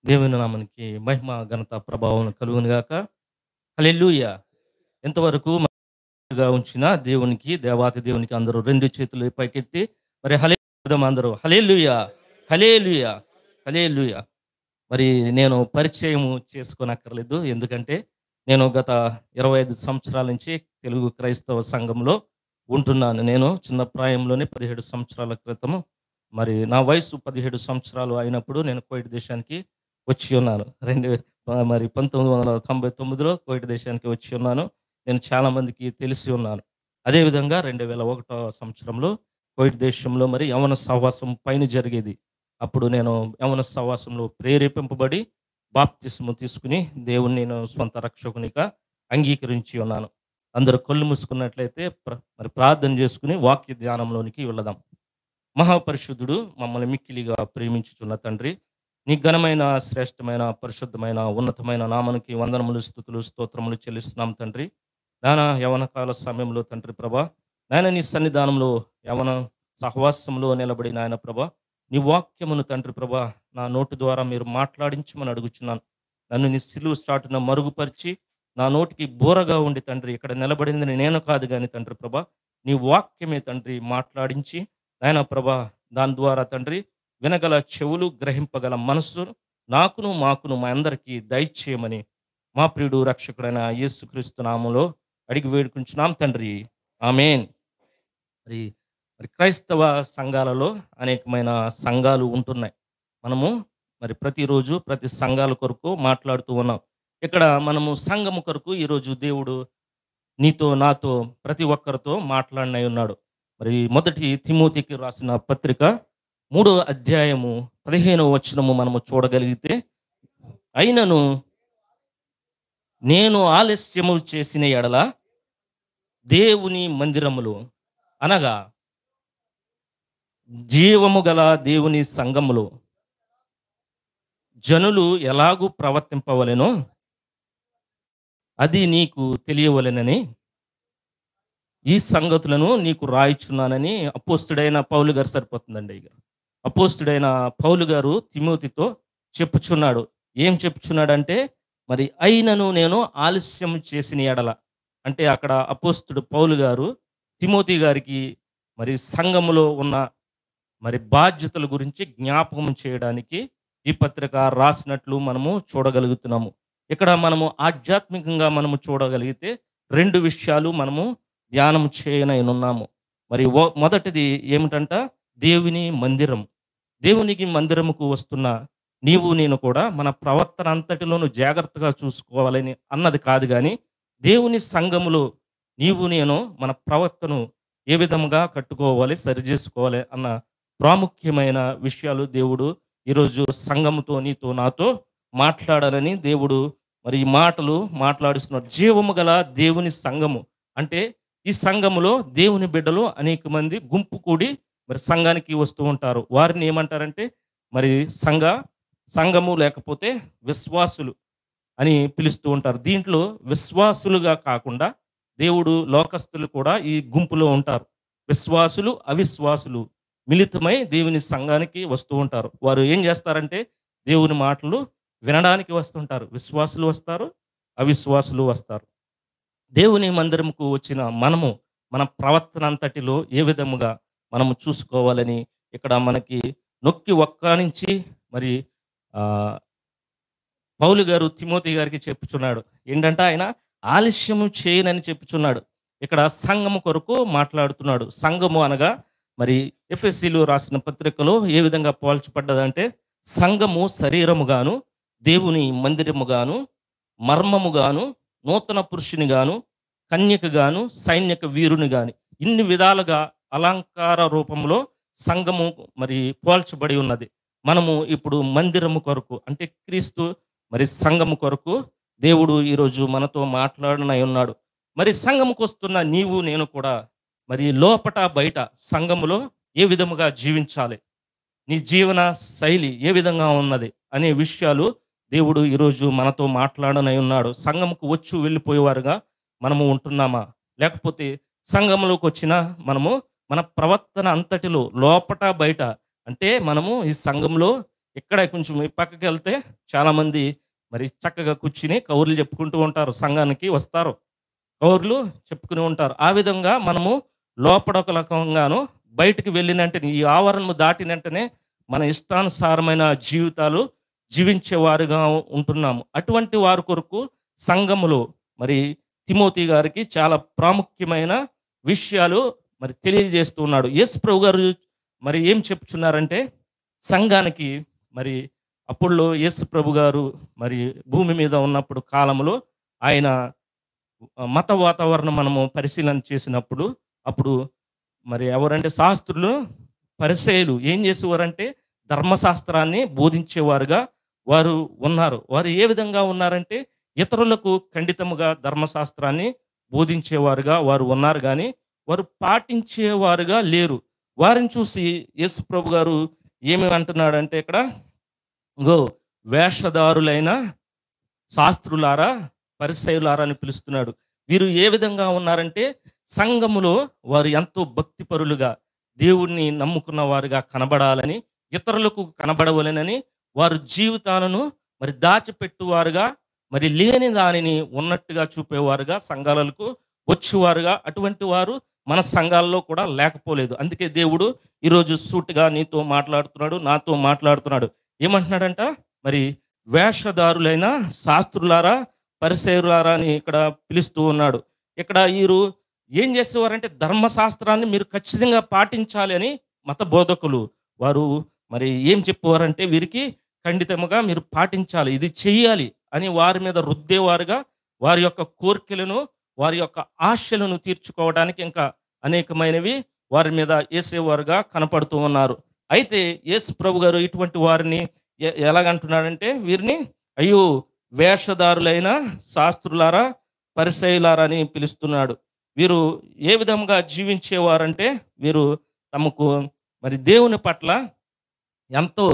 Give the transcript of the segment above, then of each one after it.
దేవుని నామానికి మహిమ, ఘనత, ప్రభావం కలుగును గాక. హల్లెలూయా! ఎంతవరకు మంచిగా ఉంచిన దేవునికి, దేవాతి దేవునికి అందరూ 2 చేతులు పైకెత్తి మరి హల్లెలూయా అందరూ. హల్లెలూయా! హల్లెలూయా! హల్లెలూయా! మరి నేను పరిచయం చేసుకోనక్కర్లేదు. ఎందుకంటే నేను గత 25 సంవత్సరాల నుంచి తెలుగు క్రైస్తవ సంఘంలో ఉంటున్నాను. నేను చిన్న ప్రాయంలోనే 17 సంవత్సరాల క్రితం మరి నా వయసు 17 సంవత్సరాలు అయినప్పుడు నేను కువైట్ దేశానికి వచ్చి ఉన్నాను. మరి 1999లో కువైట్ దేశానికి వచ్చి ఉన్నాను. నేను చాలా మందికి తెలిసి ఉన్నాను. అదేవిధంగా 2001 సంవత్సరంలో కువైట్ దేశంలో మరి యవ్వన సహవాసం పైన జరిగేది. అప్పుడు నేను యవ్వన సహవాసంలో ప్రేరేపింపబడి బాప్తిస్మం తీసుకొని దేవుడిని నేను స్వంత రక్షకునిగా అంగీకరించి ఉన్నాను. అందరూ కళ్ళు మూసుకున్నట్లయితే మరి ప్రార్థన చేసుకొని వాక్య ధ్యానంలోనికి వెళదాం. మహాపరిశుద్ధుడు మమ్మల్ని మిక్కిలిగా ప్రేమించుచున్న తండ్రి, నీ ఘనమైన, శ్రేష్టమైన, పరిశుద్ధమైన, ఉన్నతమైన నామానికి వందనములు, స్తుతులు, స్తోత్రములు చెల్లిస్తున్నాం తండ్రి. నాయన యవ్వన కాల సమయంలో తండ్రి ప్రభా, నాయన నీ సన్నిధానంలో యవ్వన సహవాసంలో నిలబడి నాయన ప్రభా, నీ వాక్యమును తండ్రి ప్రభా నా నోటి ద్వారా మీరు మాట్లాడించమని అడుగుచున్నాను. నన్ను నీ సిలువ చాటున మరుగుపరిచి నా నోటికి బోరగా ఉండి తండ్రి ఇక్కడ నిలబడింది నేను కాదు గాని తండ్రి ప్రభా, నీ వాక్యమే తండ్రి మాట్లాడించి నాయన ప్రభా దాని ద్వారా తండ్రి వినగల చెవులు, గ్రహింపగల మనస్సు నాకును మాకును మా అందరికీ దయచేయమని మా ప్రియుడు రక్షకుడైన యేసుక్రీస్తు నామములో అడిగి వేడుకుంటున్నాం తండ్రి. ఆమేన్. మరి మరి క్రైస్తవ సంఘాలలో అనేకమైన సంఘాలు ఉంటున్నాయి. మనము మరి ప్రతిరోజు ప్రతి సంఘాల కొరకు మాట్లాడుతూ ఉన్నాం. ఇక్కడ మనము సంఘము కొరకు ఈరోజు దేవుడు నీతో, నాతో, ప్రతి ఒక్కరితో మాట్లాడనై ఉన్నాడు. మరి మొదటి తిమోతికి రాసిన పత్రిక 3వ అధ్యాయము 15వ వచనము మనము చూడగలిగితే, అయినను నేను ఆలస్యము చేసిన ఎడల దేవుని మందిరములో అనగా జీవము గల దేవుని సంఘములో జనులు ఎలాగూ ప్రవర్తింపవలెనో అది నీకు తెలియవలెనని ఈ సంగతులను నీకు రాయిచున్నానని అపోస్తుడైన పౌలు గారు సరిపోతుందండి ఇక. అపోస్తుడైన పౌలు గారు తిమోతితో చెప్పుచున్నాడు. ఏం చెప్పుచున్నాడంటే మరి అయినను నేను ఆలస్యం చేసిన ఎడల అంటే అక్కడ అపోస్తుడు పౌలు గారు తిమోతి గారికి మరి సంఘములో ఉన్న మరి బాధ్యతల గురించి జ్ఞాపకం చేయడానికి ఈ పత్రిక రాసినట్లు మనము చూడగలుగుతున్నాము. ఇక్కడ మనము ఆధ్యాత్మికంగా మనము చూడగలిగితే 2 విషయాలు మనము ధ్యానం చేయనైనున్నాము. మరి మొదటిది ఏమిటంట? దేవుని మందిరం. దేవునికి మందిరముకు వస్తున్న నీవు నేను కూడా మన ప్రవర్తన అంతటిలోనూ జాగ్రత్తగా చూసుకోవాలని అన్నది కాదు గాని, దేవుని సంఘములో నీవు నేను మన ప్రవర్తన ఏ విధముగా కట్టుకోవాలి, సరిచేసుకోవాలి అన్న ప్రాముఖ్యమైన విషయాలు దేవుడు ఈరోజు సంఘముతో నీతో నాతో మాట్లాడాలని దేవుడు మరి ఈ మాటలు మాట్లాడిస్తున్నాడు. జీవము గల దేవుని సంఘము అంటే ఈ సంఘములో దేవుని బిడ్డలు అనేక మంది గుంపు కూడి మరి సంఘానికి వస్తూ ఉంటారు. వారిని ఏమంటారంటే మరి సంఘము లేకపోతే విశ్వాసులు అని పిలుస్తూ ఉంటారు. దీంట్లో విశ్వాసులుగా కాకుండా దేవుడు లోకస్తులు కూడా ఈ గుంపులో ఉంటారు. విశ్వాసులు, అవిశ్వాసులు మిళితమై దేవుని సంఘానికి వస్తూ ఉంటారు. వారు ఏం చేస్తారంటే దేవుని మాటలు వినడానికి వస్తుంటారు. విశ్వాసులు వస్తారు, అవిశ్వాసులు వస్తారు. దేవుని మందిరముకు వచ్చిన మనము మన ప్రవర్తన అంతటిలో ఏ విధముగా మనము చూసుకోవాలని ఇక్కడ మనకి నొక్కి ఒక్కానించి మరి ఆ, పౌలు గారు తిమోతి గారికి చెప్పుచున్నాడు. ఏంటంటే ఆయన ఆలస్యము చేయనని చెప్పుచున్నాడు. ఇక్కడ సంఘము కొరకు మాట్లాడుతున్నాడు. సంఘము అనగా మరి ఎఫెసీలు రాసిన పత్రికలో ఏ విధంగా పోల్చబడ్డదంటే సంఘము శరీరముగాను, దేవుని మందిరముగాను, మర్మముగాను, నూతన పురుషునిగాను, కన్యకగాను, సైన్యక వీరుని గాని ఇన్ని విధాలుగా అలంకార రూపంలో సంఘము మరి పోల్చబడి ఉన్నది. మనము ఇప్పుడు మందిరము కొరకు అంటే క్రీస్తు మరి సంఘము కొరకు దేవుడు ఈరోజు మనతో మాట్లాడనై ఉన్నాడు. మరి సంఘముకు వస్తున్న నీవు నేను కూడా మరి లోపట బయట సంఘములో ఏ విధముగా జీవించాలి, నీ జీవన శైలి ఏ విధంగా ఉన్నది అనే విషయాలు దేవుడు ఈరోజు మనతో మాట్లాడనై ఉన్నాడు. సంఘముకు వచ్చు వెళ్ళిపోయేవారుగా మనము ఉంటున్నామా, లేకపోతే సంఘంలోకి వచ్చిన మనము మన ప్రవర్తన అంతటిలో లోపట బయట అంటే మనము ఈ సంఘంలో ఇక్కడ కొంచెం ఈ పక్కకి వెళ్తే చాలామంది మరి చక్కగా కూర్చుని కబుర్లు చెప్పుకుంటూ ఉంటారు. సంఘానికి వస్తారు. కబుర్లు చెప్పుకుని ఉంటారు. ఆ విధంగా మనము లోపల ఒక రకంగాను బయటికి వెళ్ళిన వెంటనే ఈ ఆవరణము దాటిన వెంటనే మన ఇష్టానుసారమైన జీవితాలు జీవించేవారుగా ఉంటున్నాము. అటువంటి వారి కొరకు సంఘములో మరి తిమోతి గారికి చాలా ప్రాముఖ్యమైన విషయాలు మరి తెలియజేస్తూ ఉన్నాడు. యేసు ప్రభు గారు మరి ఏం చెప్తున్నారంటే సంఘానికి మరి అప్పుడులో యేసు ప్రభు గారు మరి భూమి మీద ఉన్నప్పుడు కాలంలో ఆయన మత వాతావరణం మనము పరిశీలన చేసినప్పుడు అప్పుడు మరి ఎవరంటే శాస్త్రులు పరిసయ్యులు ఏం చేసేవారంటే ధర్మశాస్త్రాన్ని బోధించేవారుగా వారు ఉన్నారు. వారు ఏ విధంగా ఉన్నారంటే ఇతరులకు ఖండితముగా ధర్మశాస్త్రాన్ని బోధించేవారుగా వారు ఉన్నారు కానీ వారు పాటించేవారుగా లేరు. వారిని చూసి యేసు ప్రభు గారు ఏమి అంటున్నాడంటే ఇక్కడ గో వేషధారులైన శాస్త్రులారా పరిసయ్యులారా అని పిలుస్తున్నాడు. వీరు ఏ విధంగా ఉన్నారంటే సంఘములో వారు ఎంతో భక్తిపరులుగా దేవుణ్ణి నమ్ముకున్న వారుగా కనబడాలని ఇతరులకు కనబడవలెనని వారు జీవితాలను మరి దాచిపెట్టువారుగా మరి లేని దానిని ఉన్నట్టుగా చూపేవారుగా సంఘాలకు వచ్చేవారుగా అటువంటి వారు మన సంఘాల్లో కూడా లేకపోలేదు. అందుకే దేవుడు ఈరోజు సూటిగా నీతో మాట్లాడుతున్నాడు, నాతో మాట్లాడుతున్నాడు. ఏమంటున్నాడంట మరి వేషధారులైన శాస్త్రులారా పరిసయ్యులారా అని ఇక్కడ పిలుస్తూ ఉన్నాడు. ఇక్కడ వీరు ఏం చేసేవారంటే ధర్మశాస్త్రాన్ని మీరు ఖచ్చితంగా పాటించాలి అని మత బోధకులు వారు మరి ఏం చెప్పేవారంటే వీరికి ఖండితముగా మీరు పాటించాలి, ఇది చెయ్యాలి అని వారి మీద రుద్దేవారుగా వారి యొక్క కోరికలను వారి యొక్క ఆశలను తీర్చుకోవడానికి ఇంకా అనేకమైనవి వారి మీద వేసేవారుగా కనపడుతూ ఉన్నారు. అయితే యేసు ప్రభు గారు ఇటువంటి వారిని ఎలాగంటున్నాడంటే వీరిని అయ్యో వేషధారులైన శాస్త్రులారా పరిసయ్యులారా అని పిలుస్తున్నాడు. వీరు ఏ విధంగా జీవించేవారంటే వీరు తమకు మరి దేవుని పట్ల ఎంతో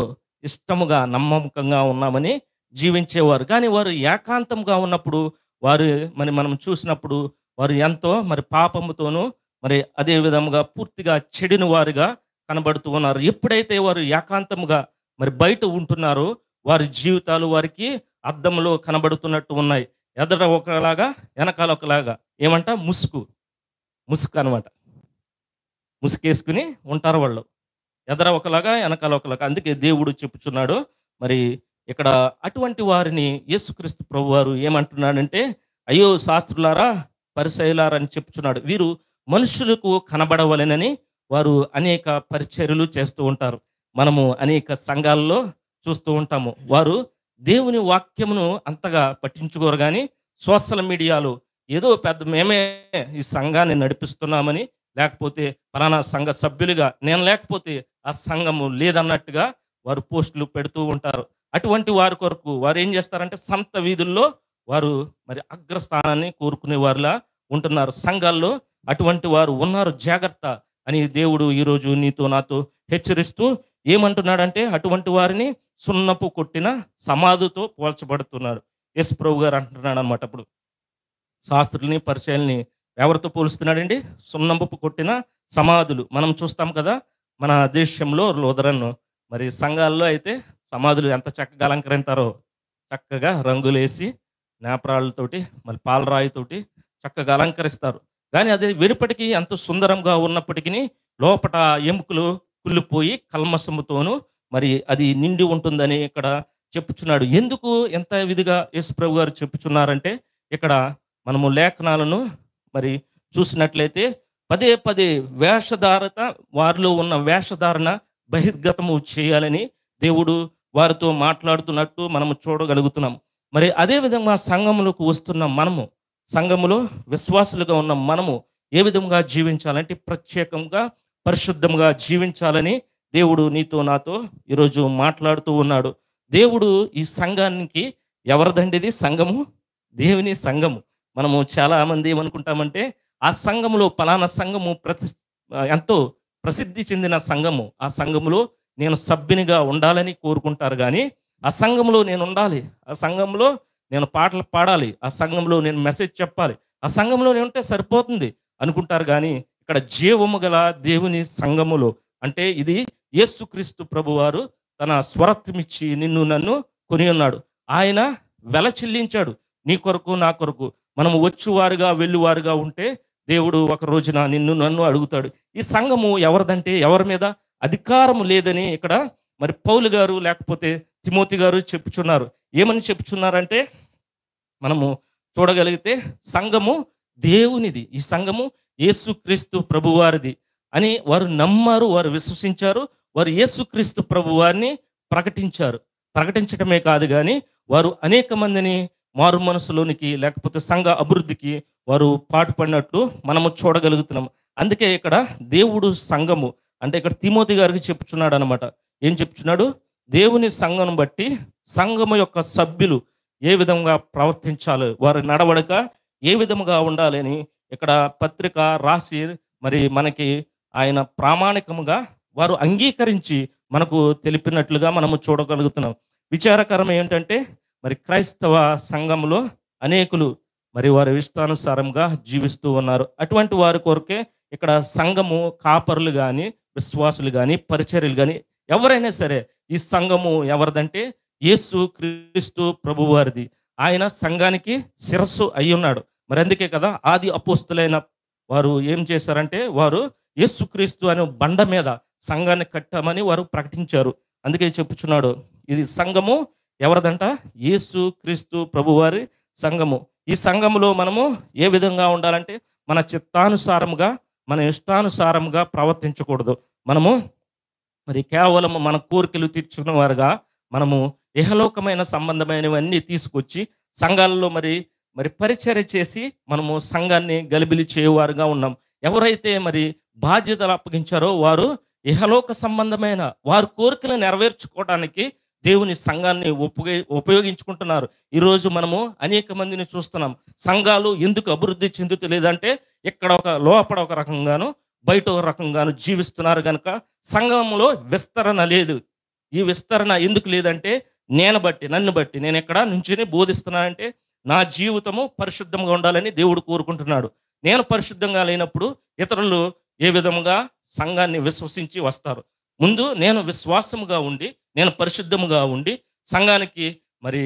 ఇష్టముగా నమ్మకంగా ఉన్నామని జీవించేవారు. కానీ వారు ఏకాంతంగా ఉన్నప్పుడు వారు మరి మనం చూసినప్పుడు వారు ఎంతో మరి పాపముతోనూ మరి అదే విధముగా పూర్తిగా చెడిన వారుగా కనబడుతూ ఉన్నారు. ఎప్పుడైతే వారు ఏకాంతముగా మరి బయట ఉంటున్నారో వారి జీవితాలు వారికి అద్దంలో కనబడుతున్నట్టు ఉన్నాయి. ఎదట ఒకలాగా వెనకాల ఒకలాగా ఏమంట ముసుగు అనమాట. ముసుకేసుకుని ఉంటారు వాళ్ళు. ఎదర ఒకలాగా వెనకాల ఒకలాగా. అందుకే దేవుడు చెప్పుచున్నాడు మరి ఇక్కడ అటువంటి వారిని యేసుక్రీస్తు ప్రభు వారు ఏమంటున్నాడంటే అయ్యో శాస్త్రులారా పరిసయ్యులారా అని చెప్పుచున్నాడు. వీరు మనుషులకు కనబడవలెనని వారు అనేక పరిచర్యలు చేస్తూ ఉంటారు. మనము అనేక సంఘాల్లో చూస్తూ ఉంటాము. వారు దేవుని వాక్యమును అంతగా పట్టించుకోరు కానీ సోషల్ మీడియాలో ఏదో పెద్ద మేమే ఈ సంఘాన్ని నడిపిస్తున్నామని లేకపోతే ఫలానా సంఘ సభ్యులుగా నేను లేకపోతే ఆ సంఘము లేదన్నట్టుగా వారు పోస్టులు పెడుతూ ఉంటారు. అటువంటి వారి కొరకు వారు ఏం చేస్తారంటే సంత వీధుల్లో వారు మరి అగ్రస్థానాన్ని కోరుకునే వారిలా ఉంటున్నారు. సంఘాల్లో అటువంటి వారు ఉన్నారు, జాగ్రత్త అని దేవుడు ఈరోజు నీతో నాతో హెచ్చరిస్తూ ఏమంటున్నాడంటే అటువంటి వారిని సున్నపు కొట్టిన సమాధితో పోల్చబడుతున్నాడు. యేసు ప్రభు గారు అంటున్నాడు అనమాట. అప్పుడు శాస్త్రుల్ని పరిచయాల్ని ఎవరితో పోలుస్తున్నాడండి? సున్నపు కొట్టిన సమాధులు. మనం చూస్తాం కదా మన దేశంలో లూథరన్ మరి సంఘాల్లో అయితే సమాధులు ఎంత చక్కగా అలంకరిస్తారో, చక్కగా రంగులేసి నేపరాళ్ళతోటి మళ్ళీ పాలరాయితోటి చక్కగా అలంకరిస్తారు. కానీ అది వెలుపటికి ఎంత సుందరంగా ఉన్నప్పటికీ లోపట ఎముకలు కుళ్ళిపోయి కల్మసముతోనూ మరి అది నిండి ఉంటుందని ఇక్కడ చెప్పుచున్నాడు. ఎందుకు ఎంత విధిగా యేసు ప్రభు గారు చెప్పుచున్నారంటే ఇక్కడ మనము లేఖనాలను మరి చూసినట్లయితే పదే పదే వేషధారత వారిలో ఉన్న వేషధారణ బహిర్గతము చేయాలని దేవుడు వారితో మాట్లాడుతున్నట్టు మనము చూడగలుగుతున్నాం. మరి అదే విధంగా సంఘములకు వస్తున్న మనము, సంఘములో విశ్వాసులుగా ఉన్న మనము ఏ విధంగా జీవించాలంటే ప్రత్యేకంగా పరిశుద్ధంగా జీవించాలని దేవుడు నీతో నాతో ఈరోజు మాట్లాడుతూ ఉన్నాడు. దేవుడు ఈ సంఘానికి ఎవరిదండిది? సంఘము దేవుని సంఘము. మనము చాలా మంది ఏమనుకుంటామంటే ఆ సంఘములో పలానా సంఘము ఎంతో ప్రసిద్ధి చెందిన సంఘము, ఆ సంఘములో నేను సభ్యునిగా ఉండాలని కోరుకుంటారు. కానీ ఆ సంఘంలో నేను ఉండాలి, ఆ సంఘంలో నేను పాటలు పాడాలి, ఆ సంఘంలో నేను మెసేజ్ చెప్పాలి, ఆ సంఘంలో నేను ఉంటే సరిపోతుంది అనుకుంటారు. కానీ ఇక్కడ జీవము గల దేవుని సంఘములో అంటే ఇది యేసుక్రీస్తు ప్రభువారు తన స్వరత్వమిచ్చి నిన్ను నన్ను కొని ఉన్నాడు. ఆయన వెల చెల్లించాడు నీ కొరకు నా కొరకు. మనము వచ్చువారుగా వెళ్ళువారుగా ఉంటే దేవుడు ఒక రోజున నిన్ను నన్ను అడుగుతాడు. ఈ సంఘము ఎవరిదంటే ఎవరి మీద అధికారం లేదని ఇక్కడ మరి పౌలు గారు లేకపోతే తిమోతి గారు చెప్పుచున్నారు. ఏమని చెప్పుచున్నారంటే మనము చూడగలిగితే సంఘము దేవునిది, ఈ సంఘము యేసుక్రీస్తు ప్రభువారిది అని వారు నమ్మారు, వారు విశ్వసించారు, వారు యేసుక్రీస్తు ప్రభువారిని ప్రకటించారు. ప్రకటించడమే కాదు కానీ వారు అనేక మందిని మారు మనసులోనికి లేకపోతే సంఘ అభివృద్ధికి వారు పాటుపడినట్లు మనము చూడగలుగుతున్నాం. అందుకే ఇక్కడ దేవుడు సంఘము అంటే ఇక్కడ తిమోతి గారికి చెప్పుచున్నాడు అనమాట. ఏం చెప్పుచున్నాడు? దేవుని సంఘం బట్టి సంఘము యొక్క సభ్యులు ఏ విధంగా ప్రవర్తించాలి, వారి నడవడిక ఏ విధముగా ఉండాలని ఇక్కడ పత్రిక రాసి మరి మనకి ఆయన ప్రామాణికముగా వారు అంగీకరించి మనకు తెలిపినట్లుగా మనము చూడగలుగుతున్నాం. విచారకరం ఏంటంటే మరి క్రైస్తవ సంఘంలో అనేకులు మరి వారి ఇష్టానుసారంగా జీవిస్తూ ఉన్నారు. అటువంటి వారి కొరకే ఇక్కడ సంఘము కాపరులు కానీ విశ్వాసులు కానీ పరిచర్యలు కానీ ఎవరైనా సరే ఈ సంఘము ఎవరిదంటే యేసు క్రీస్తు ప్రభువారిది. ఆయన సంఘానికి శిరస్సు అయి ఉన్నాడు. మరి అందుకే కదా ఆది అపోస్తులైన వారు ఏం చేశారంటే వారు యేసుక్రీస్తు అనే బండ మీద సంఘాన్ని కట్టామని వారు ప్రకటించారు. అందుకే చెప్పుచున్నాడు ఇది సంఘము ఎవరిదంట? యేసు క్రీస్తు ప్రభువారి సంఘము. ఈ సంఘములో మనము ఏ విధంగా ఉండాలంటే మన చిత్తానుసారముగా మన ఇష్టానుసారముగా ప్రవర్తించకూడదు. మనము మరి కేవలం మన కోరికలు తీర్చుకున్న వారుగా మనము ఇహలోకమైన సంబంధమైనవన్నీ తీసుకొచ్చి సంఘాలలో మరి మరి పరిచర్య చేసి మనము సంఘాన్ని గలిబిలి చేయువారుగా ఉన్నాం. ఎవరైతే మరి బాధ్యతలు అప్పగించారో వారు ఇహలోక సంబంధమైన వారి కోరికలు నెరవేర్చుకోవడానికి దేవుని సంఘాన్ని ఉపయోగించుకుంటున్నారు. ఈరోజు మనము అనేక మందిని చూస్తున్నాం. సంఘాలు ఎందుకు అభివృద్ధి చెందుతలేదంటే ఇక్కడ ఒక లోపల ఒక రకంగాను బయట ఒక రకంగాను జీవిస్తున్నారు కనుక సంఘంలో విస్తరణ లేదు. ఈ విస్తరణ ఎందుకు లేదంటే నన్ను బట్టి నేను ఎక్కడ నుంచిని బోధిస్తున్నానంటే నా జీవితము పరిశుద్ధంగా ఉండాలని దేవుడు కోరుకుంటున్నాడు. నేను పరిశుద్ధంగా లేనప్పుడు ఇతరులు ఏ విధముగా సంఘాన్ని విశ్వసించి వస్తారు? ముందు నేను విశ్వాసముగా ఉండి నేను పరిశుద్ధముగా ఉండి సంఘానికి మరి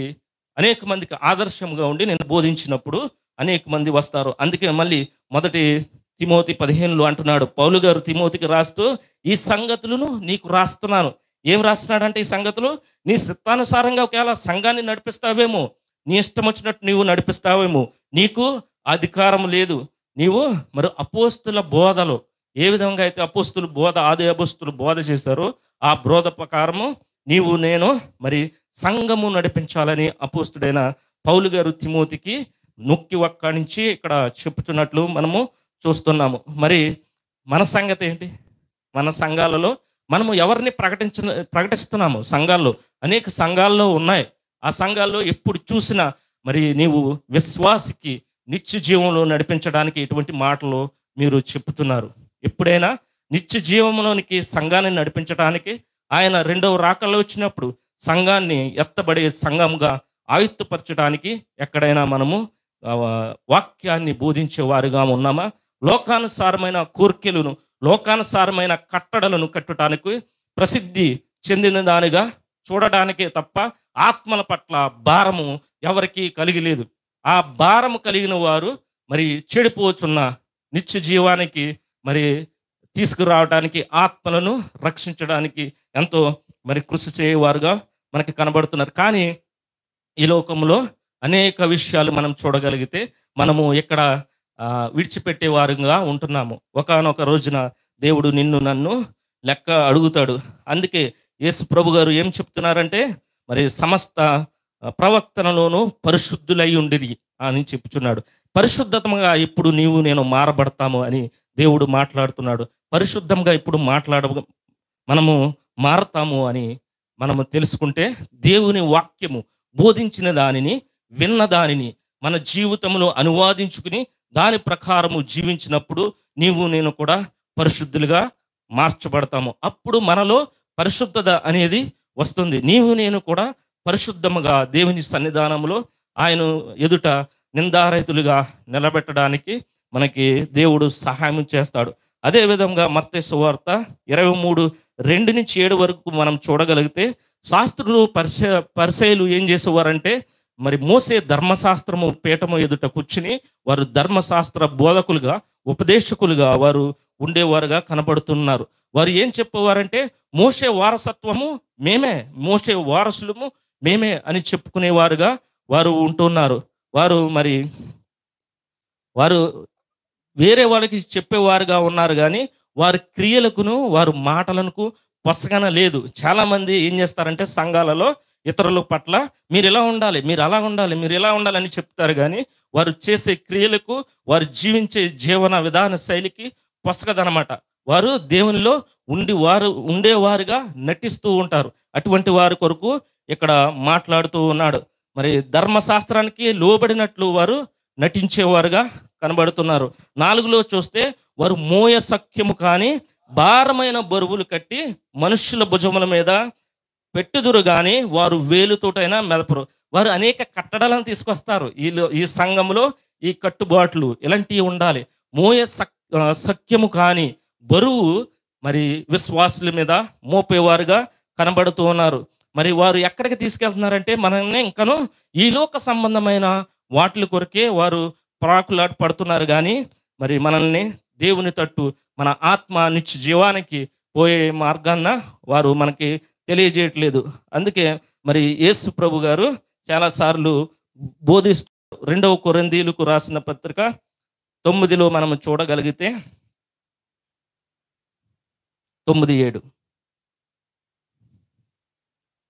అనేక మందికి ఆదర్శంగా ఉండి నేను బోధించినప్పుడు అనేక మంది వస్తారు. అందుకే మళ్ళీ మొదటి తిమోతి 15లో అంటున్నాడు పౌలు గారు తిమోతికి రాస్తూ ఈ సంగతులను నీకు రాస్తున్నాను. ఏం రాస్తున్నాడంటే ఈ సంగతులు నీ చిత్తానుసారంగా ఒకవేళ సంఘాన్ని నడిపిస్తావేమో, నీ ఇష్టం వచ్చినట్టు నీవు నడిపిస్తావేమో, నీకు అధికారం లేదు. నీవు మరి అపోస్తుల బోధలో ఏ విధంగా అయితే అపోస్తులు బోధ ఆది అపోస్తులు బోధ చేశారో ఆ బోధ ప్రకారము నీవు నేను మరి సంఘము నడిపించాలని అపోస్తుడైన పౌలు గారు తిమోతికి నొక్కి వక్కాణించి ఇక్కడ చెప్పుతున్నట్లు మనము చూస్తున్నాము. మరి మన సంగతి ఏంటి? మన సంఘాలలో మనము ఎవరిని ప్రకటిస్తున్నాము? సంఘాల్లో అనేక సంఘాల్లో ఉన్నాయి. ఆ సంఘాల్లో ఎప్పుడు చూసినా మరి నీవు విశ్వాసికి నిత్య జీవంలో నడిపించడానికి ఎటువంటి మాటలు మీరు చెప్తున్నారు? ఎప్పుడైనా నిత్య జీవంలోనికి సంఘాన్ని నడిపించడానికి ఆయన రెండవ రాకల్లో వచ్చినప్పుడు సంఘాన్ని ఎత్తబడే సంఘంగా ఆయుత్తపరచడానికి ఎక్కడైనా మనము వాక్యాన్ని బోధించే వారుగా ఉన్నామా? లోకానుసారమైన కోర్కెలను లోకానుసారమైన కట్టడలను కట్టడానికి ప్రసిద్ధి చెందిన దానిగా చూడడానికే తప్ప ఆత్మల పట్ల భారము ఎవరికీ కలిగి లేదు. ఆ భారము కలిగిన వారు మరి చెడిపోచున్న నిత్య జీవానికి మరి తీసుకురావడానికి ఆత్మలను రక్షించడానికి ఎంతో మరి కృషి చేయవారుగా మనకి కనబడుతున్నారు. కానీ ఈ లోకంలో అనేక విషయాలు మనం చూడగలిగితే మనము ఇక్కడ విడిచిపెట్టేవారుగా ఉంటున్నాము. ఒకానొక రోజున దేవుడు నిన్ను నన్ను లెక్క అడుగుతాడు. అందుకే యేసు ప్రభు గారు ఏం చెప్తున్నారంటే మరి సమస్త ప్రవక్తనలోనూ పరిశుద్ధులై ఉండిరి అని చెప్పుచున్నాడు. పరిశుద్ధతగా ఇప్పుడు నీవు నేను మారబడతాము అని దేవుడు మాట్లాడుతున్నాడు. పరిశుద్ధంగా ఇప్పుడు మనము మారతాము అని మనము తెలుసుకుంటే దేవుని వాక్యము బోధించిన దానిని విన్న దానిని మన జీవితంలో అనువాదించుకుని దాని ప్రకారము జీవించినప్పుడు నీవు నేను కూడా పరిశుద్ధులుగా మార్చబడతాము. అప్పుడు మనలో పరిశుద్ధత అనేది వస్తుంది. నీవు నేను కూడా పరిశుద్ధముగా దేవుని సన్నిధానంలో ఆయన ఎదుట నిందారహితులుగా నిలబెట్టడానికి మనకి దేవుడు సహాయం చేస్తాడు. అదే విధంగా మత్తయి సువార్త 23:2-7 వరకు మనం చూడగలిగితే, శాస్త్రులు పరిసయ్యులు ఏం చేసేవారంటే, మరి మోసే ధర్మశాస్త్రము పీఠము ఎదుట కూర్చుని వారు ధర్మశాస్త్ర బోధకులుగా, ఉపదేశకులుగా వారు ఉండేవారుగా కనబడుతున్నారు. వారు ఏం చెప్పేవారంటే, మోషే వారసత్వము మేమే, మోషే వారసులము మేమే అని చెప్పుకునేవారుగా వారు ఉంటున్నారు. వారు వేరే వాళ్ళకి చెప్పేవారుగా ఉన్నారు కానీ, వారి క్రియలకును వారి మాటలకు పొసగన లేదు. చాలామంది ఏం చేస్తారంటే సంఘాలలో ఇతరుల పట్ల మీరు ఇలా ఉండాలి, మీరు అలా ఉండాలి, మీరు ఇలా ఉండాలని చెప్తారు కానీ, వారు చేసే క్రియలకు, వారు జీవించే జీవన విధాన శైలికి పొసగదనమాట. వారు దేవునిలో ఉండేవారుగా నటిస్తూ ఉంటారు. అటువంటి వారి కొరకు ఇక్కడ మాట్లాడుతూ ఉన్నాడు. మరి ధర్మశాస్త్రానికి లోబడినట్లు వారు నటించేవారుగా కనబడుతున్నారు. 4లో చూస్తే, వారు మోయ సఖ్యము కానీ భారమైన బరువులు కట్టి మనుష్యుల భుజముల మీద పెట్టుదురు కానీ వారు వేలుతోటైనా మెదపరు. వారు అనేక కట్టడాలను తీసుకొస్తారు. ఈ సంఘంలో ఈ కట్టుబాట్లు ఇలాంటివి ఉండాలి. సఖ్యము కానీ బరువు మరి విశ్వాసుల మీద మోపేవారుగా కనబడుతూ ఉన్నారు. మరి వారు ఎక్కడికి తీసుకెళ్తున్నారంటే, మనల్ని ఇంకను ఈ లోక సంబంధమైన వాటి కొరకే వారు ప్రాకులాట పడుతున్నారు కానీ, మరి మనల్ని దేవుని తట్టు మన ఆత్మ నిత్య జీవానికి పోయే మార్గాన్న వారు మనకి తెలియజేయట్లేదు. అందుకే మరి యేసు ప్రభు గారు చాలాసార్లు బోధిస్తూ 2 కొరింథీయులకు రాసిన పత్రిక 9లో మనం చూడగలిగితే 9:7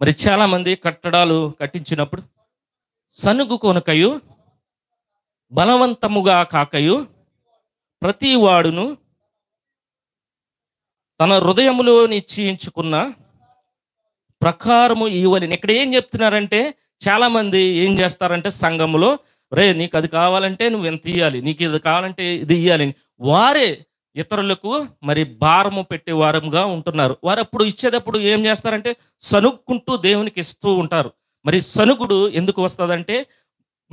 మరి చాలామంది కట్టడాలు కట్టించినప్పుడు సనుగు కొనకయు బలవంతముగా కాకయు ప్రతి వాడును తన హృదయములో నిశ్చయించుకున్న ప్రకారము ఇవ్వలేని. ఇక్కడ ఏం చెప్తున్నారంటే, చాలామంది ఏం చేస్తారంటే సంఘములో, నీకు అది కావాలంటే నువ్వు ఎంత ఇవ్వాలి, నీకు ఇది కావాలంటే ఇది ఇవ్వాలి, వారే ఇతరులకు మరి భారము పెట్టే వారంగా ఉంటున్నారు. వారు అప్పుడు ఇచ్చేటప్పుడు ఏం చేస్తారంటే సనుక్కుంటూ దేవునికి ఇస్తూ ఉంటారు. మరి సనుగుడు ఎందుకు వస్తుందంటే,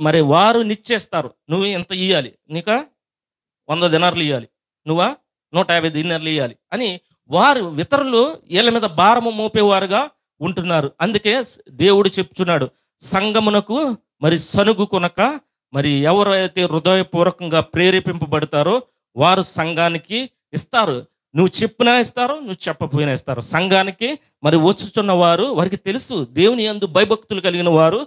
మరి వారు నిశ్చేస్తారు, నువ్వు ఎంత ఇవ్వాలి, నీక 100 దినార్లు ఇవ్వాలి, నువ్వా 150 దినార్లు ఇవ్వాలి అని వారు ఇతరులు వీళ్ళ మీద భారము మోపేవారుగా ఉంటున్నారు. అందుకే దేవుడు చెప్తున్నాడు, సంఘమునకు మరి సనుగు కొనక, మరి ఎవరైతే హృదయపూర్వకంగా ప్రేరేపింపబడతారో వారు సంఘానికి ఇస్తారు. నువ్వు చెప్పినా ఇస్తారు, నువ్వు చెప్పపోయినా ఇస్తారు. సంఘానికి మరి వచ్చుచున్న వారు, వారికి తెలుసు దేవుని యందు భయభక్తులు కలిగిన వారు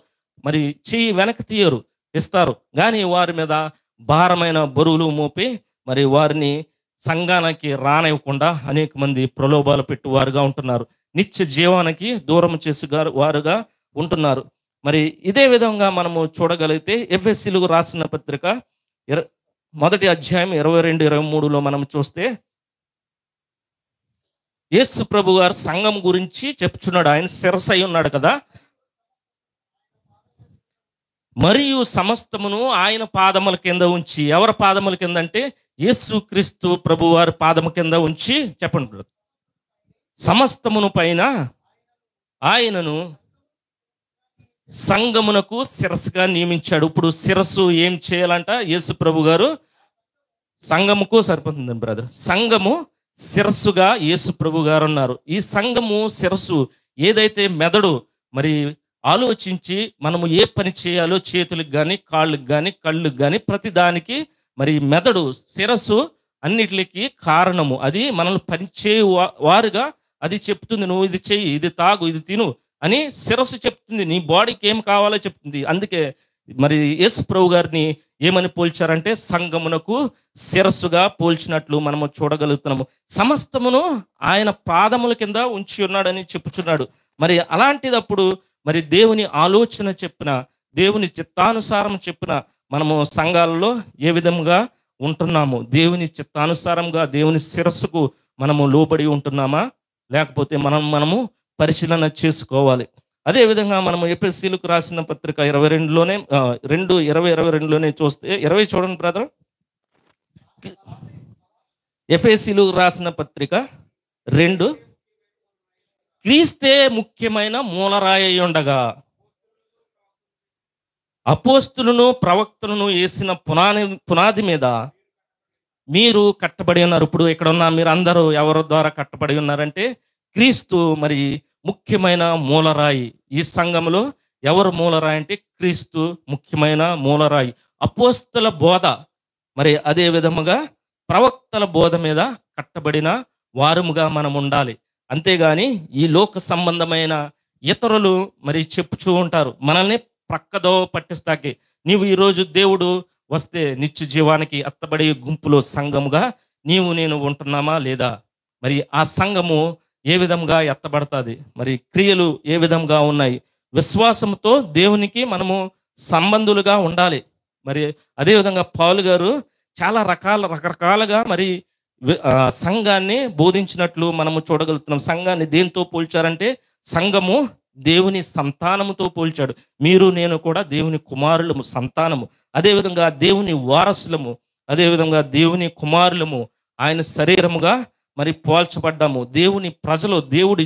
మరి చెయ్యి వెనక్కి తీయరు, ఇస్తారు. కానీ వారి మీద భారమైన బరువులు మోపి మరి వారిని సంఘానికి రానివ్వకుండా అనేక మంది ప్రలోభాలు పెట్టువారుగా ఉంటున్నారు. నిత్య జీవానికి దూరం వారుగా ఉంటున్నారు. మరి ఇదే విధంగా మనము చూడగలిగితే ఎఫెసీయులకు రాసిన పత్రిక 1వ అధ్యాయం 22-23లో మనం చూస్తే, యేసు ప్రభు గారు సంఘం గురించి చెప్తున్నాడు. ఆయన శిరస్సు అయి ఉన్నాడు కదా, మరియు సమస్తమును ఆయన పాదముల కింద ఉంచి. ఎవరి పాదముల కింద అంటే యేసు క్రీస్తు ప్రభు వారి పాదము కింద ఉంచి చెప్పండి, సమస్తమును పైన ఆయనను సంఘమునకు శిరస్సుగా నియమించాడు. ఇప్పుడు శిరస్సు ఏం చేయాలంట? యేసు ప్రభు గారు సంఘముకు సరిపోతుంది బ్రదర్. సంఘము శిరస్సుగా యేసు ప్రభు గారు ఉన్నారు. ఈ సంఘము శిరస్సు ఏదైతే మెదడు మరి ఆలోచించి మనము ఏ పని చేయాలో, చేతులకు కానీ కాళ్ళకు కానీ కళ్ళకు కానీ ప్రతి దానికి మరి మెదడు శిరస్సు అన్నిటికి కారణము. అది మనల్ని పనిచే వారుగా అది చెప్తుంది, నువ్వు ఇది చెయ్యి, ఇది తాగు, ఇది తిను అని శిరస్సు చెప్తుంది, నీ బాడీకి ఏం కావాలో చెప్తుంది. అందుకే మరి యేసు ప్రభు గారిని ఏమని పోల్చారంటే సంఘమునకు శిరస్సుగా పోల్చినట్లు మనము చూడగలుగుతున్నాము. సమస్తమును ఆయన పాదముల కింద ఉంచి ఉన్నాడని చెప్పుచున్నాడు. మరి అలాంటిదప్పుడు మరి దేవుని ఆలోచన చెప్పిన, దేవుని చిత్తానుసారం చెప్పిన మనము సంఘాలలో ఏ విధంగా ఉంటున్నాము? దేవుని చిత్తానుసారంగా దేవుని శిరస్సుకు మనము లోబడి ఉంటున్నామా, లేకపోతే మనము పరిశీలన చేసుకోవాలి. అదేవిధంగా మనము ఎఫెసీయులకు రాసిన పత్రిక 22లోనే 2:20-22లోనే చూస్తే, 20 చూడండి బ్రదర్. ఎఫెసీయులకు రాసిన పత్రిక 2, క్రీస్తే ముఖ్యమైన మూలరాయి ఉండగా అపోస్తులను ప్రవక్తలను వేసిన పునాది మీద మీరు కట్టబడి ఉన్నారు. ఇప్పుడు ఇక్కడ ఉన్న మీరందరూ ఎవరి ద్వారా కట్టబడి ఉన్నారంటే క్రీస్తు మరి ముఖ్యమైన మూలరాయి. ఈ సంఘములో ఎవరు మూలరాయి అంటే క్రీస్తు ముఖ్యమైన మూలరాయి. అపోస్తల బోధ మరి అదే విధముగా ప్రవక్తల బోధ మీద కట్టబడిన వారముగా మనం ఉండాలి. అంతేగాని ఈ లోక సంబంధమైన ఇతరులు మరి చెప్పుచూ ఉంటారు మనల్ని ప్రక్కదో పట్టిస్తాకి. నీవు ఈరోజు దేవుడు వస్తే నిత్య జీవానికి ఎత్తబడే గుంపులో సంఘముగా నీవు నేను ఉంటున్నామా లేదా? మరి ఆ సంఘము ఏ విధంగా ఎత్తబడుతుంది? మరి క్రియలు ఏ విధంగా ఉన్నాయి? విశ్వాసంతో దేవునికి మనము సంబంధులుగా ఉండాలి. మరి అదేవిధంగా పౌలు గారు చాలా రకరకాలుగా మరి సంఘాన్ని బోధించినట్లు మనము చూడగలుగుతున్నాం. సంఘాన్ని దేంతో పోల్చారంటే సంఘము దేవుని సంతానముతో పోల్చాడు. మీరు నేను కూడా దేవుని కుమారులము, సంతానము. అదేవిధంగా దేవుని వారసులము, అదేవిధంగా దేవుని కుమారులము, ఆయన శరీరముగా మరి పోల్చబడ్డాము. దేవుని ప్రజలు, దేవుడి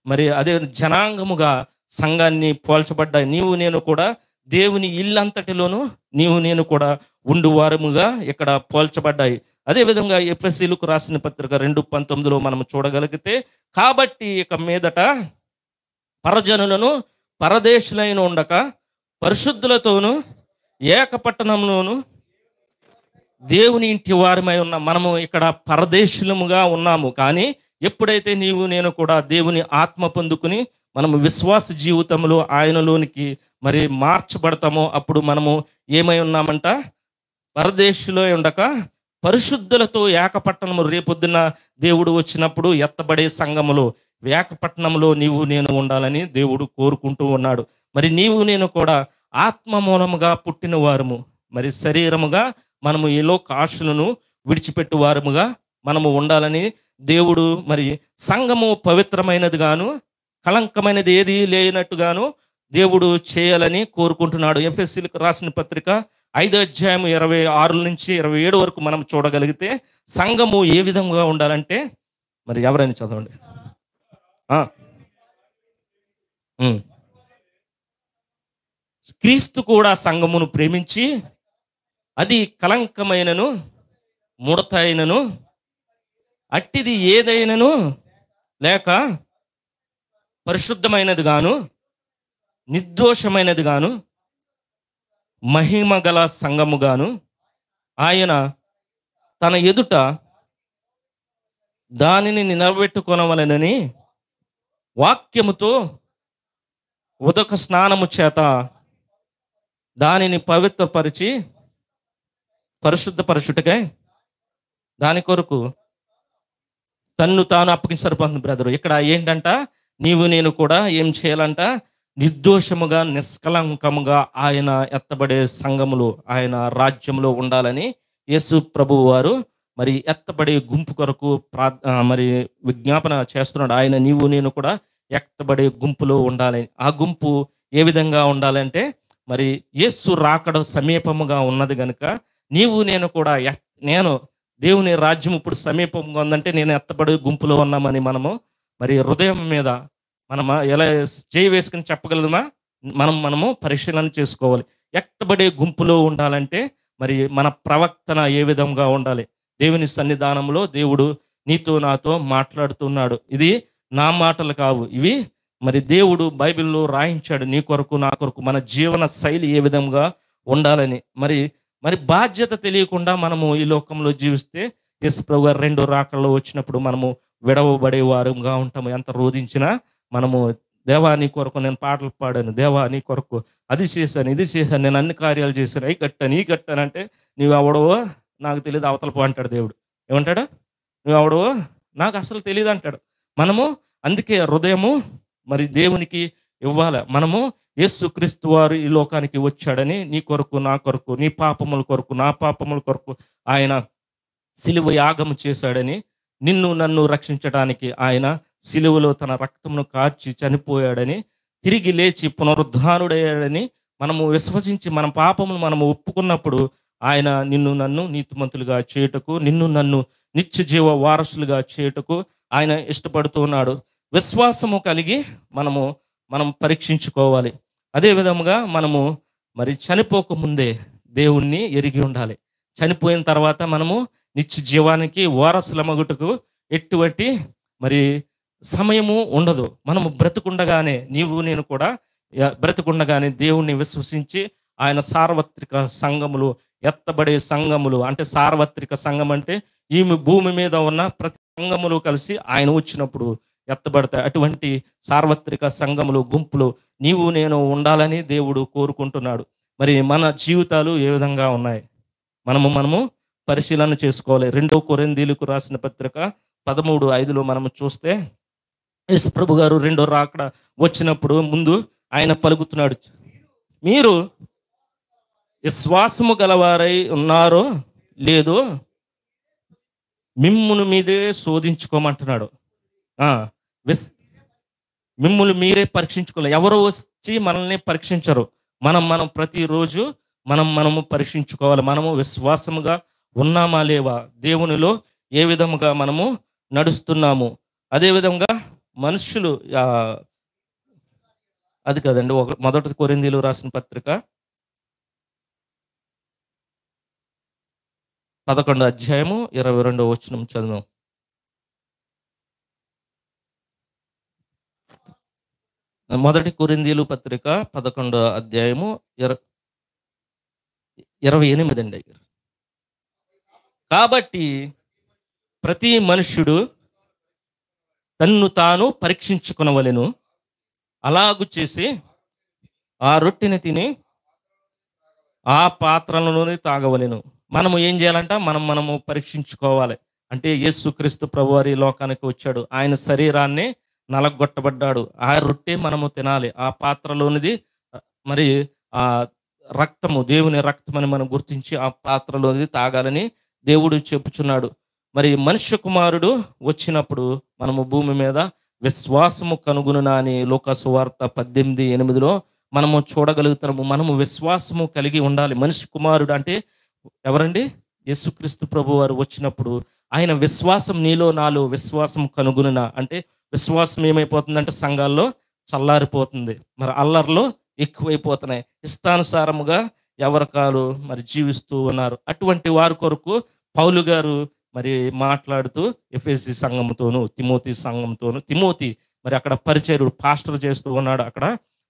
మరి అదే జనాంగముగా సంఘాన్ని పోల్చబడ్డాయి. నీవు నేను కూడా దేవుని ఇల్లంతటిలోనూ నీవు నేను కూడా ఉండువారముగా ఇక్కడ పోల్చబడ్డాయి. అదేవిధంగా ఎఫెసీయులకు రాసిన పత్రిక 2:19 మనం చూడగలిగితే, కాబట్టి ఇక మీదట పరజనులను పరదేశులైన ఉండక పరిశుద్ధులతోనూ ఏకపట్టణంలోను దేవుని ఇంటి వారమై ఉన్న మనము ఇక్కడ పరదేశులముగా ఉన్నాము. కానీ ఎప్పుడైతే నీవు నేను కూడా దేవుని ఆత్మ పొందుకుని మనము విశ్వాస జీవితంలో ఆయనలోనికి మరి మార్చబడతామో అప్పుడు మనము ఏమై ఉన్నామంట? పరదేశులో ఉండక పరిశుద్ధులతో ఏకపట్టణము. రేపొద్దున దేవుడు వచ్చినప్పుడు ఎత్తబడే సంఘములో ఏకపట్టణంలో నీవు నేను ఉండాలని దేవుడు కోరుకుంటూ ఉన్నాడు. మరి నీవు నేను కూడా ఆత్మ మూలముగా పుట్టిన వారము, మరి శరీరముగా మనము ఈ లోక ఆశలను విడిచిపెట్టు వారముగా మనము ఉండాలని దేవుడు మరి సంఘము పవిత్రమైనది గాను కళంకమైనది ఏది లేనట్టుగాను దేవుడు చేయాలని కోరుకుంటున్నాడు. ఎఫెసీయులకు రాసిన పత్రిక 5:26-27 వరకు మనం చూడగలిగితే సంఘము ఏ విధంగా ఉండాలంటే, మరి ఎవరైనా చదవండి. క్రీస్తు కూడా సంఘమును ప్రేమించి అది కళంకమైనను ముడత అయినను అట్టిది ఏదైనను లేక పరిశుద్ధమైనది గాను నిర్దోషమైనది గాను మహిమ గల సంఘముగాను ఆయన తన ఎదుట దానిని నిలబెట్టుకొనవలెనని వాక్యముతో ఉదక స్నానము చేత దానిని పవిత్రపరిచి పరిశుద్ధపరచుటకై దాని కొరకు తన్ను తాను అప్పగించారు. బ్రదరు, ఇక్కడ ఏంటంట? నీవు నేను కూడా ఏం చేయాలంట? నిర్దోషముగా నిష్కలంకముగా ఆయన ఎత్తబడే సంఘములో, ఆయన రాజ్యంలో ఉండాలని యేసు ప్రభువు వారు మరి ఎత్తబడే గుంపు కొరకు మరి విజ్ఞాపన చేస్తున్నాడు. ఆయన నీవు నేను కూడా ఎత్తబడే గుంపులో ఉండాలని. ఆ గుంపు ఏ విధంగా ఉండాలంటే, మరి యేసు రాకడ సమీపముగా ఉన్నది కనుక నీవు నేను కూడా నేను దేవుని రాజ్యం ఇప్పుడు సమీపంగా ఉందంటే నేను ఎత్తబడే గుంపులో ఉన్నామని మనము మరి హృదయం మీద మనము ఎలా చేయి వేసుకుని చెప్పగలదుమా? మనము పరిశీలన చేసుకోవాలి. ఎత్తబడే గుంపులో ఉండాలంటే మరి మన ప్రవర్తన ఏ విధంగా ఉండాలి? దేవుని సన్నిధానంలో దేవుడు నీతో నాతో మాట్లాడుతున్నాడు. ఇది నా మాటలు కావు, ఇవి మరి దేవుడు బైబిల్లో రాయించాడు నీ కొరకు నా కొరకు. మన జీవన శైలి ఏ విధంగా ఉండాలని మరి బాధ్యత తెలియకుండా మనము ఈ లోకంలో జీవిస్తే యేసు ప్రభు గారు 2 రాకల్లో వచ్చినప్పుడు మనము విడవబడే వారంగా ఉంటాము. ఎంత రోధించినా మనము దేవా నీ కొరకు నేను పాటలు పాడాను, దేవా నీ కొరకు అది చేశాను, ఇది చేశాను, నేను అన్ని కార్యాలు చేశాను, అవి కట్టాను, ఈ కట్టాను అంటే నువ్వు ఎవడవో నాకు తెలియదు అవతల పో అంటాడు దేవుడు. ఏమంటాడు? నువ్వు ఎవడవో నాకు అసలు తెలియదు అంటాడు. మనము అందుకే హృదయము మరి దేవునికి ఇవ్వాలి. మనము యేసుక్రీస్తు వారు ఈ లోకానికి వచ్చాడని నీ కొరకు నా కొరకు, నీ పాపముల కొరకు నా పాపముల కొరకు ఆయన సిలువ యాగము చేశాడని, నిన్ను నన్ను రక్షించడానికి ఆయన సిలువలో తన రక్తమును కార్చి చనిపోయాడని, తిరిగి లేచి పునరుద్ధానుడయ్యాడని మనము విశ్వసించి మన పాపమును మనము ఒప్పుకున్నప్పుడు ఆయన నిన్ను నన్ను నీతిమంతులుగా చేయుటకు, నిన్ను నన్ను నిత్య జీవ వారసులుగా చేయుటకు ఆయన ఇష్టపడుతున్నాడు. విశ్వాసము కలిగి మనం పరీక్షించుకోవాలి. అదే విధముగా మనము మరి చనిపోకముందే దేవుణ్ణి ఎరిగి ఉండాలి. చనిపోయిన తర్వాత మనము నిత్య జీవానికి వారసులమగుటకు ఎటువంటి మరి సమయము ఉండదు. మనము బ్రతుకుండగానే నీవు నేను కూడా బ్రతుకుండగానే దేవుణ్ణి విశ్వసించి ఆయన సార్వత్రిక సంఘములు, ఎత్తబడే సంఘములు, అంటే సార్వత్రిక సంఘం అంటే ఈ భూమి మీద ఉన్న ప్రతి సంఘములు కలిసి ఆయన వచ్చినప్పుడు ఎత్తబడతాయి. అటువంటి సార్వత్రిక సంఘములు, గుంపులు నీవు నేను ఉండాలని దేవుడు కోరుకుంటున్నాడు. మరి మన జీవితాలు ఏ విధంగా ఉన్నాయి మనము పరిశీలన చేసుకోవాలి. 2 కొరింథీయులకు రాసిన పత్రిక 13:5లో మనము చూస్తే యేసు ప్రభు గారు రెండో రాకడ వచ్చినప్పుడు ముందు ఆయన పలుకుతున్నాడు, మీరు విశ్వాసము గలవారై ఉన్నారో లేదో మిమ్మును మీదే శోధించుకోమంటున్నాడు. మిమ్ములు మీరే పరీక్షించుకోవాలి. ఎవరు వచ్చి మనల్ని పరీక్షించరు. మనం ప్రతిరోజు మనము పరీక్షించుకోవాలి. మనము విశ్వాసముగా ఉన్నామా లేవా, దేవునిలో ఏ విధముగా మనము నడుస్తున్నాము. అదేవిధంగా మనుషులు అది కదండి, 1 కొరింథీయులు రాసిన పత్రిక 11:22 చదువు. 1 కొరింథీయులు పత్రిక 11:28 అండి. కాబట్టి ప్రతి మనుష్యుడు తన్ను తాను పరీక్షించుకొనవలెను, అలాగు చేసి ఆ రొట్టెని తిని ఆ పాత్రలలోనే తాగవలెను. మనము ఏం చేయాలంట, మనము పరీక్షించుకోవాలి. అంటే యేసుక్రీస్తు ప్రభువారి లోకానికి వచ్చాడు, ఆయన శరీరాన్ని నలగొట్టబడ్డాడు, ఆ రొట్టె మనము తినాలి. ఆ పాత్రలోనిది మరి ఆ రక్తము, దేవుని రక్తమని మనం గుర్తించి ఆ పాత్రలోనిది తాగాలని దేవుడు చెప్పుచున్నాడు. మరి మనుష్య కుమారుడు వచ్చినప్పుడు మనము భూమి మీద విశ్వాసము కనుగొనునా అని లూకాసు వార్త 18:8లో మనము చూడగలుగుతాము. మనము విశ్వాసము కలిగి ఉండాలి. మనిషి కుమారుడు అంటే ఎవరండి? యేసుక్రీస్తు ప్రభు వారు వచ్చినప్పుడు ఆయన విశ్వాసం నీలో నాలో విశ్వాసం కనుగొనునా అంటే విశ్వాసం ఏమైపోతుందంటే సంఘాల్లో చల్లారిపోతుంది, మరి అల్లర్లో ఎక్కువైపోతున్నాయి, ఇష్టానుసారముగా ఎవరికాలు మరి జీవిస్తూ ఉన్నారు. అటువంటి వారి కొరకు పౌలు గారు మరి మాట్లాడుతూ ఎఫెసీ సంఘంతోను తిమోతి సంఘంతోను, తిమోతి మరి అక్కడ పరిచర్యుడు పాస్టర్ చేస్తూ ఉన్నాడు. అక్కడ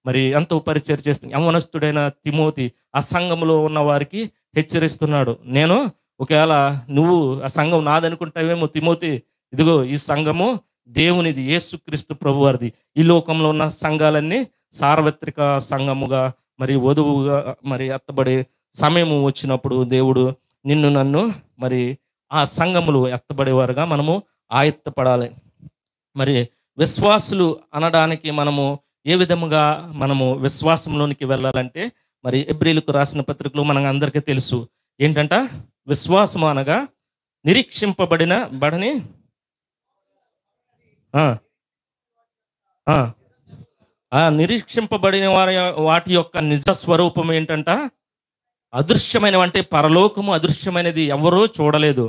మరి ఎంతో పరిచర్య చేస్తుంది యవనస్తుడైన తిమోతి ఆ సంఘంలో ఉన్న వారికి హెచ్చరిస్తున్నాడు. నేను ఒకవేళ నువ్వు ఆ సంఘం నాదనుకుంటావేమో తిమోతి, ఇదిగో ఈ సంఘము దేవునిది, యేసుక్రీస్తు ప్రభు వారిది. ఈ లోకంలో ఉన్న సంఘాలన్నీ సార్వత్రిక సంఘముగా మరి వధువుగా మరి ఎత్తబడే సమయము వచ్చినప్పుడు దేవుడు నిన్ను నన్ను మరి ఆ సంఘములు ఎత్తబడేవారుగా మనము ఆయత్తపడాలి. మరి విశ్వాసులు అనడానికి మనము ఏ విధముగా మనము విశ్వాసంలోనికి వెళ్ళాలంటే మరి ఎబ్రీలకు రాసిన పత్రికలో మనకు అందరికీ తెలుసు ఏంటంట, విశ్వాసము అనగా నిరీక్షింపబడని నిరీక్షింపబడిన వాటి యొక్క నిజ స్వరూపం ఏంటంట, అదృశ్యమైనవి. అంటే పరలోకము అదృశ్యమైనది, ఎవరూ చూడలేదు.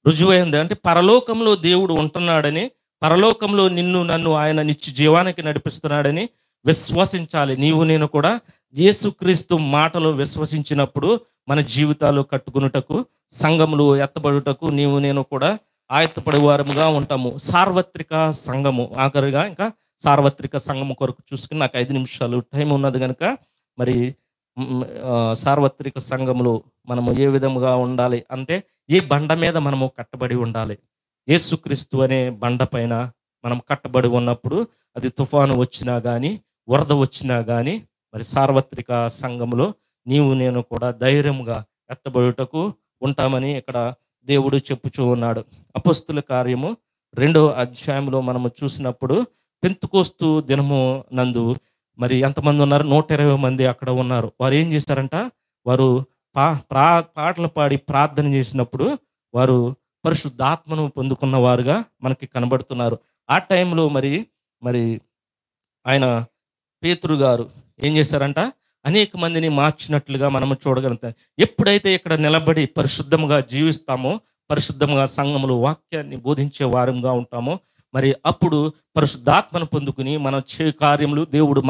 రుజువైంది అంటే పరలోకంలో దేవుడు ఉంటున్నాడని, పరలోకంలో నిన్ను నన్ను ఆయన నిత్య జీవానికి నడిపిస్తున్నాడని విశ్వసించాలి. నీవు నేను కూడా యేసుక్రీస్తు మాటలు విశ్వసించినప్పుడు మన జీవితాలు కట్టుకున్నటకు, సంఘములు ఎత్తబడుటకు నీవు నేను కూడా ఆయత్తపడేవారముగా ఉంటాము. సార్వత్రిక సంఘము, ఆఖరిగా ఇంకా సార్వత్రిక సంఘము కొరకు చూసుకుని నాకు 5 నిమిషాలు టైం ఉన్నది కనుక మరి సార్వత్రిక సంఘములు మనము ఏ విధముగా ఉండాలి అంటే ఈ బండ మీద మనము కట్టబడి ఉండాలి. యేసుక్రీస్తు అనే బండ పైన మనం కట్టబడి ఉన్నప్పుడు అది తుఫాను వచ్చినా కానీ వరద వచ్చినా కానీ మరి సార్వత్రిక సంఘములో నీవు నేను కూడా ధైర్యముగా ఎత్తబడుటకు ఉంటామని ఇక్కడ దేవుడు చెప్పుచూ ఉన్నాడు. అపొస్తలుల కార్యము 2వ అధ్యాయంలో మనము చూసినప్పుడు పెంతెకోస్తు దినము నందు మరి ఎంతమంది ఉన్నారు, 120 మంది అక్కడ ఉన్నారు. వారు ఏం చేశారంట, వారు పాటలు పాడి ప్రార్థన చేసినప్పుడు వారు పరిశుద్ధాత్మను పొందుకున్న వారుగా మనకి కనబడుతున్నారు. ఆ టైంలో మరి ఆయన పేతురు గారు ఏం చేశారంట, అనేక మందిని మార్చినట్లుగా మనము చూడగలుగుతాం. ఎప్పుడైతే ఇక్కడ నిలబడి పరిశుద్ధముగా జీవిస్తామో, పరిశుద్ధముగా సంఘములు వాక్యాన్ని బోధించే వారంగా ఉంటామో, మరి అప్పుడు పరిశుద్ధాత్మను పొందుకుని మన కార్యములు దేవుడు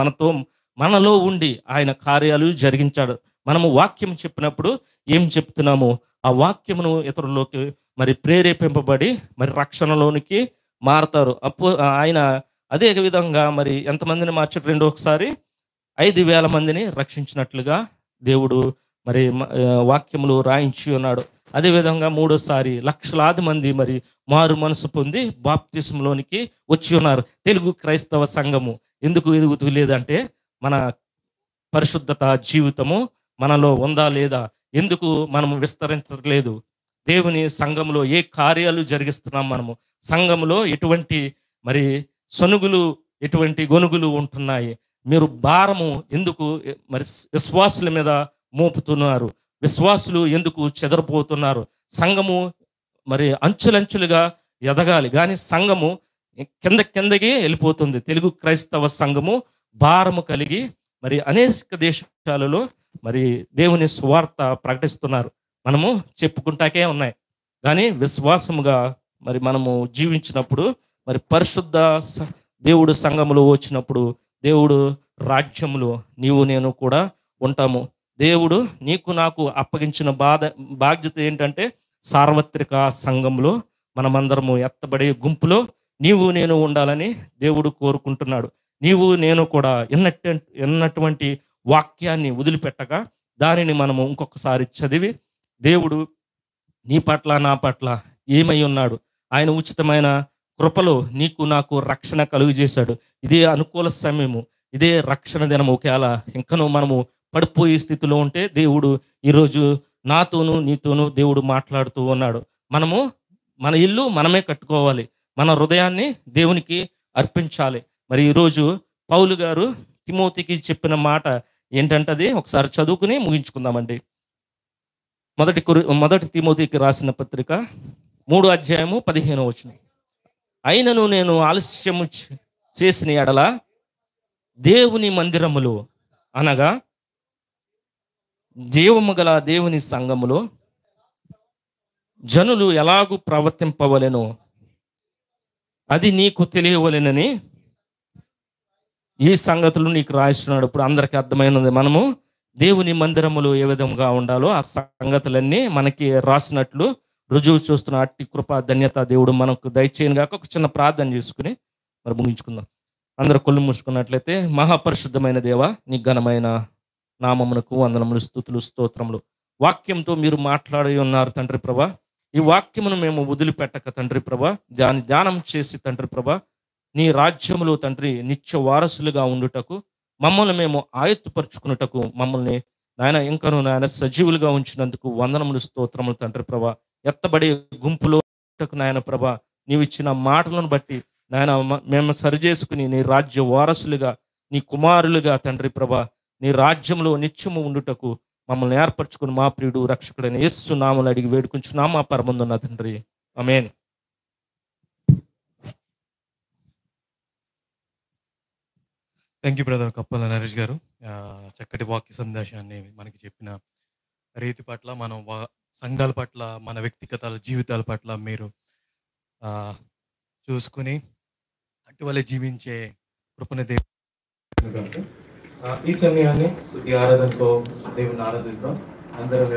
మనలో ఉండి ఆయన కార్యాలు జరిగించాడు. మనము వాక్యం చెప్పినప్పుడు ఏం చెప్తున్నాము, ఆ వాక్యమును ఇతరుల్లోకి మరి ప్రేరేపింపబడి మరి రక్షణలోనికి మారతారు. ఆయన అదే విధంగా మరి ఎంతమందిని మార్చాడు? రెండోసారి 5,000 మందిని రక్షించినట్లుగా దేవుడు మరి వాక్యములు రాయించి ఉన్నాడు. అదేవిధంగా మూడోసారి లక్షలాది మంది మరి మారు మనసు పొంది బాప్తిస్మలోనికి వచ్చి ఉన్నారు. తెలుగు క్రైస్తవ సంఘము ఎందుకు ఎదుగుతూ లేదంటే మన పరిశుద్ధత జీవితము మనలో ఉందా లేదా? ఎందుకు మనము విస్తరించట్లేదు? దేవుని సంఘంలో ఏ కార్యాలు జరిగిస్తున్నాం మనము? సంఘంలో ఎటువంటి మరి సనుగులు, ఎటువంటి గొనుగులు ఉంటున్నాయి? మీరు భారము ఎందుకు మరి విశ్వాసుల మీద మోపుతున్నారు? విశ్వాసులు ఎందుకు చెదరిపోతున్నారు? సంఘము మరి అంచులంచులుగా ఎదగాలి, కానీ సంఘము కిందకి వెళ్ళిపోతుంది. తెలుగు క్రైస్తవ సంఘము భారము కలిగి మరి అనేక దేశాలలో మరి దేవుని సువార్త ప్రకటిస్తున్నారు. మనము చెప్పుకుంటాకే ఉన్నాయి, కానీ విశ్వాసముగా మరి మనము జీవించినప్పుడు మరి పరిశుద్ధ దేవుడు సంఘములో వచ్చినప్పుడు దేవుడు రాజ్యములో నీవు నేను కూడా ఉంటాము. దేవుడు నీకు నాకు అప్పగించిన బాధ్యత ఏంటంటే సార్వత్రిక సంఘంలో మనమందరము ఎత్తబడే గుంపులో నీవు నేను ఉండాలని దేవుడు కోరుకుంటున్నాడు. నీవు నేను కూడా ఎన్నటువంటి వాక్యాన్ని వదిలిపెట్టక దానిని మనము ఇంకొకసారి చదివి దేవుడు నీ పట్ల నా పట్ల ఏమై ఉన్నాడు, ఆయన ఉచితమైన కృపలో నీకు నాకు రక్షణ కలుగు చేశాడు. ఇదే అనుకూల సమయము, ఇదే రక్షణ దినము. ఒకవేళ ఇంకనూ మనము పడిపోయే స్థితిలో ఉంటే దేవుడు ఈరోజు నాతోనూ నీతోనూ దేవుడు మాట్లాడుతూ ఉన్నాడు. మనము మన ఇల్లు మనమే కట్టుకోవాలి, మన హృదయాన్ని దేవునికి అర్పించాలి. మరి ఈరోజు పౌలు గారు తిమోతికి చెప్పిన మాట ఏంటంటే అది ఒకసారి చదువుకుని ముగించుకుందామండి. మొదటి తిమోతికి రాసిన పత్రిక 3వ అధ్యాయము 15వ వచనం. అయినను నేను ఆలస్యము చేసిన ఎడల దేవుని మందిరములో అనగా జీవము గల దేవుని సంఘములో జనులు ఎలాగూ ప్రవర్తింపవలెనో అది నీకు తెలియవలెనని ఈ సంగతులు నీకు రాయిస్తున్నాడు. ఇప్పుడు అందరికీ అర్థమైనది. మనము దేవుని మందిరములో ఏ విధంగా ఉండాలో ఆ సంగతులన్నీ మనకి రాసినట్లు రుజువు చూస్తున్న అట్టి కృప ధన్యత దేవుడు మనకు దయచేయను గాక. ఒక చిన్న ప్రార్థన చేసుకుని మరి ముగించుకుందాం. అందరూ కళ్ళు మూసుకున్నట్లయితే. మహాపరిశుద్ధమైన దేవ, నీ ఘనమైన నామమునకు వందనములు, స్తుతులు, స్తోత్రములు. వాక్యంతో మీరు మాట్లాడి ఉన్నారు తండ్రి ప్రభా. ఈ వాక్యమును మేము వదిలిపెట్టక తండ్రి ప్రభా ధ్యానం చేసి తండ్రి ప్రభా నీ రాజ్యములో తండ్రి నిత్య వారసులుగా ఉండుటకు మమ్మల్ని మేము ఆయత్తుపరుచుకున్నటకు మమ్మల్ని నాయన ఇంకను నాయన సజీవులుగా ఉంచినందుకు వందనములు, స్తోత్రములు తండ్రి ప్రభా. ఎత్తబడే గుంపులో నాయన ప్రభా నీవిచ్చిన మాటలను బట్టి నాయన మేము సరిచేసుకుని నీ రాజ్య వారసులుగా నీ కుమారులుగా తండ్రి ప్రభా నీ రాజ్యంలో నిత్యము ఉండుటకు మమ్మల్ని ఏర్పరచుకుని మా ప్రియుడు రక్షకుడైన యేసు నామములో అడిగి వేడుకుంటున్నాం మా పరమందున్న తండ్రి. ఆమేన్. థ్యాంక్ యూ బ్రదర్ కప్పల నరేష్ గారు. చక్కటి వాక్య సందేశాన్ని మనకి చెప్పిన రీతి పట్ల, మనం సంఘాల పట్ల, మన వ్యక్తిగత జీవితాల పట్ల మీరు చూసుకుని అటువలే జీవించే కృపణ దేవుడు. ఈ సమయాన్ని ఆరాధనతో దేవుని ఆరాధిస్తాం అందరం.